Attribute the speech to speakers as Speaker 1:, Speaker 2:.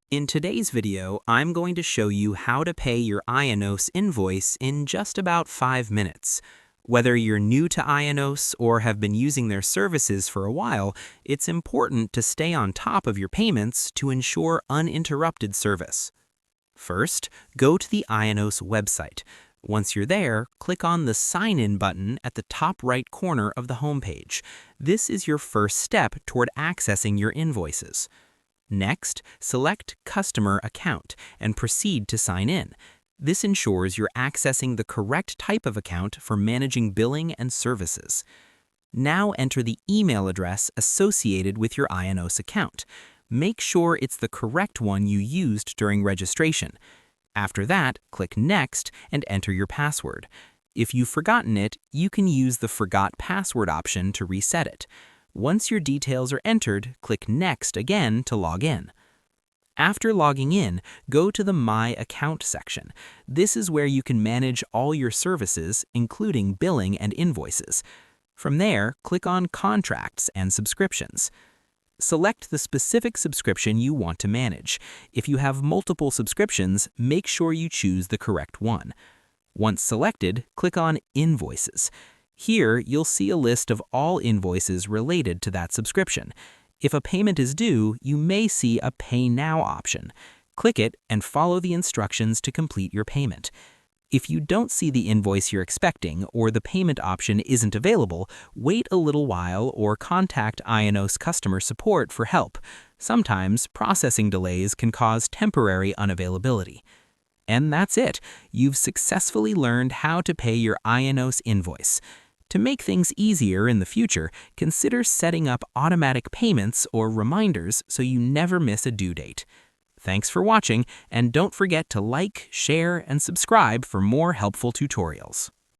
Speaker 1: In today's video, I'm going to show you how to pay your Ionos invoice in just about 5 minutes. Whether you're new to Ionos or have been using their services for a while, it's important to stay on top of your payments to ensure uninterrupted service. First, go to the Ionos website. Once you're there, click on the Sign In button at the top right corner of the homepage. This is your first step toward accessing your invoices. Next, select Customer Account and proceed to sign in. This ensures you're accessing the correct type of account for managing billing and services. Now enter the email address associated with your Ionos account. Make sure it's the correct one you used during registration. After that, click Next and enter your password. If you've forgotten it, you can use the Forgot Password option to reset it. Once your details are entered, click Next again to log in. After logging in, go to the My Account section. This is where you can manage all your services, including billing and invoices. From there, click on Contracts and Subscriptions. Select the specific subscription you want to manage. If you have multiple subscriptions, make sure you choose the correct one. Once selected, click on Invoices. Here, you'll see a list of all invoices related to that subscription. If a payment is due, you may see a Pay Now option. Click it and follow the instructions to complete your payment. If you don't see the invoice you're expecting or the payment option isn't available, wait a little while or contact Ionos customer support for help. Sometimes, processing delays can cause temporary unavailability. And that's it. You've successfully learned how to pay your Ionos invoice. To make things easier in the future, consider setting up automatic payments or reminders so you never miss a due date. Thanks for watching, and don't forget to like, share, and subscribe for more helpful tutorials.